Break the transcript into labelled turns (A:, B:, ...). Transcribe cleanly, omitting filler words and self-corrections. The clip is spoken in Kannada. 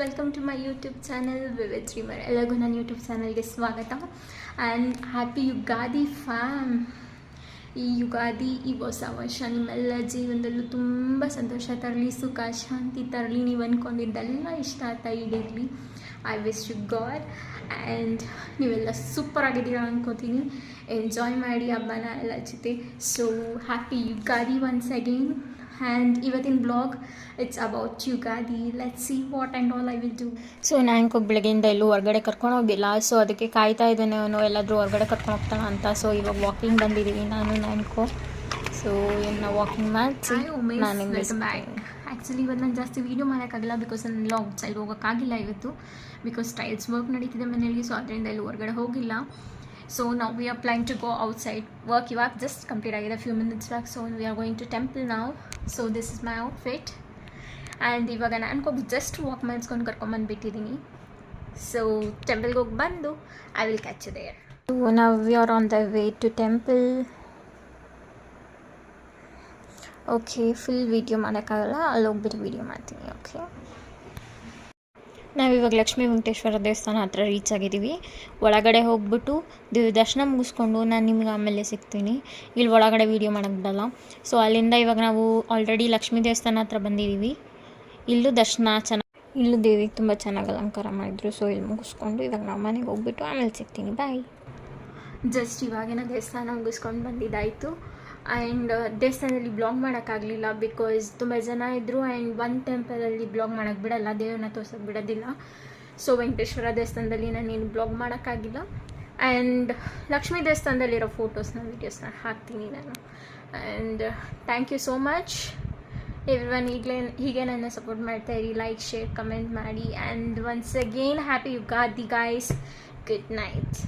A: Welcome to my YouTube channel ವಿವಿತ್ ಶ್ರೀಮರ್. ಎಲ್ಲರಿಗೂ ನನ್ನ ಯೂಟ್ಯೂಬ್ ಚಾನಲ್ಗೆ ಸ್ವಾಗತ ಆ್ಯಂಡ್ ಹ್ಯಾಪಿ ಯುಗಾದಿ ಫ್ಯಾಮ್. ಈ ಯುಗಾದಿ, ಈ ಹೊಸ ವರ್ಷ ನಿಮ್ಮೆಲ್ಲ ಜೀವನದಲ್ಲೂ ತುಂಬ ಸಂತೋಷ ತರಲಿ, ಸುಖ ಶಾಂತಿ ತರಲಿ, ನೀವು ಅಂದ್ಕೊಂಡಿದ್ದೆಲ್ಲ ಇಷ್ಟ ಆಗ್ತಾ ಈಡೇರಲಿ. I wish you god. And ನೀವೆಲ್ಲ ಸೂಪರ್ ಆಗಿದ್ದೀರಾ ಅನ್ಕೋತೀನಿ. ಎಂಜಾಯ್ ಮಾಡಿ ಹಬ್ಬನ ಎಲ್ಲ ಜೊತೆ. So happy Ugadi once again. And ಇವತ್ತಿನ blog it's about Ugadi. Let's see what and all I will do. So ನಾನು ಬೆಳಗ್ಗೆಯಿಂದ ಎಲ್ಲೂ ಹೊರಗಡೆ ಕರ್ಕೊಂಡು ಹೋಗಿಲ್ಲ. ಸೊ ಅದಕ್ಕೆ ಕಾಯ್ತಾ ಇದ್ದೇನೆ ಅವನು ಎಲ್ಲಾದರೂ ಹೊರಗಡೆ ಕರ್ಕೊಂಡು ಹೋಗ್ತಾನೆ ಅಂತ. ಸೊ ಇವಾಗ ವಾಕಿಂಗ್ ಬಂದಿದ್ದೀವಿ ನಾನು ನಾನ್ಕೋ. ಸೊ ಇನ್ನು ವಾಕಿಂಗ್ ಮಾಡಿಸಿ ನಾನು ಆ್ಯಕ್ಚುಲಿ ಇವತ್ತು ನಾನು ಜಾಸ್ತಿ ವೀಡಿಯೋ ಮಾಡೋಕ್ಕಾಗಿಲ್ಲ ಬಿಕಾಸ್ ನಾನು ಔಟ್ಸೈಡ್ ಹೋಗೋಕ್ಕಾಗಿಲ್ಲ ಇವತ್ತು. ಬಿಕಾಸ್ ಟೈಲ್ಸ್ ವರ್ಕ್ ನಡೀತಿದೆ ಮನೆಯಲ್ಲಿ. ಸೊ ಅದರಿಂದ ಎಲ್ಲೂ ಹೊರಗಡೆ ಹೋಗಿಲ್ಲ. ಸೊ ನಾವು we are plan to go outside. Work ಇವಾಗ ಜಸ್ಟ್ ಕಂಪ್ಲೀಟ್ ಆಗಿದೆ few minutes back. So we are going to temple ನಾವು. So this is my outfit. And ಇವಾಗ ನಾನು ಜಸ್ಟ್ ವಾಕ್ ಮಾಡಿಸ್ಕೊಂಡು ಕರ್ಕೊಂಬಂದುಬಿಟ್ಟಿದ್ದೀನಿ. ಸೊ ಟೆಂಪಲ್ಗೆ ಹೋಗಿ ಬಂದು I will catch you there. So ನಾವು we are on the way to temple. Okay, full video ಮಾಡೋಕ್ಕಾಗಲ್ಲ, ಅಲ್ಲಿ ಹೋಗ್ಬಿಟ್ಟು ವೀಡಿಯೋ ಮಾಡ್ತೀನಿ. ಓಕೆ, ನಾವಿವಾಗ ಲಕ್ಷ್ಮೀ ವೆಂಕಟೇಶ್ವರ ದೇವಸ್ಥಾನ ಹತ್ರ ರೀಚ್ ಆಗಿದ್ದೀವಿ. ಒಳಗಡೆ ಹೋಗ್ಬಿಟ್ಟು ದರ್ಶನ ಮುಗಿಸ್ಕೊಂಡು ನಾನು ನಿಮ್ಗೆ ಆಮೇಲೆ ಸಿಗ್ತೀನಿ. ಇಲ್ಲಿ ಒಳಗಡೆ ವೀಡಿಯೋ ಮಾಡೋಕ್ಕೆ ಬಿಡಲ್ಲ. ಸೊ ಅಲ್ಲಿಂದ ಇವಾಗ ನಾವು ಆಲ್ರೆಡಿ ಲಕ್ಷ್ಮೀ ದೇವಸ್ಥಾನ ಹತ್ರ ಬಂದಿದ್ದೀವಿ. ಇಲ್ಲೂ ದರ್ಶನ ಇಲ್ಲೂ ದೇವಿಗೆ ತುಂಬ ಚೆನ್ನಾಗಿ ಅಲಂಕಾರ ಮಾಡಿದ್ರು. ಸೊ ಇಲ್ಲಿ ಮುಗಿಸ್ಕೊಂಡು ಇವಾಗ ನಾವು ಮನೆಗೆ ಹೋಗ್ಬಿಟ್ಟು ಆಮೇಲೆ ಸಿಗ್ತೀನಿ. ಬಾಯ್. ಜಸ್ಟ್ ಇವಾಗಿನ ದೇವಸ್ಥಾನ ಮುಗಿಸ್ಕೊಂಡು ಬಂದಿದ್ದಾಯಿತು. ಆ್ಯಂಡ್ ದೇವಸ್ಥಾನದಲ್ಲಿ ಬ್ಲಾಗ್ ಮಾಡೋಕ್ಕಾಗಲಿಲ್ಲ ಬಿಕಾಸ್ ತುಂಬ ಜನ ಇದ್ದರು. ಆ್ಯಂಡ್ ಒಂದು ಟೆಂಪಲಲ್ಲಿ ಬ್ಲಾಗ್ ಮಾಡೋಕ್ಕೆ ಬಿಡಲ್ಲ, ದೇವ್ರನ್ನ ತೋರ್ಸೋಕ್ಕೆ ಬಿಡೋದಿಲ್ಲ. ಸೊ ವೆಂಕಟೇಶ್ವರ ದೇವಸ್ಥಾನದಲ್ಲಿ ನಾನೇನು ಬ್ಲಾಗ್ ಮಾಡೋಕ್ಕಾಗಿಲ್ಲ. ಆ್ಯಂಡ್ ಲಕ್ಷ್ಮೀ ದೇವಸ್ಥಾನದಲ್ಲಿರೋ ಫೋಟೋಸ್ನ ವೀಡಿಯೋಸ್ನ ಹಾಕ್ತೀನಿ ನಾನು. And thank you so much everyone. ಹೀಗೆ ನನ್ನ ಸಪೋರ್ಟ್ ಮಾಡ್ತಾಯಿರಿ. ಲೈಕ್, ಶೇರ್, ಕಮೆಂಟ್ ಮಾಡಿ. And once again happy Ugadi guys. Good night.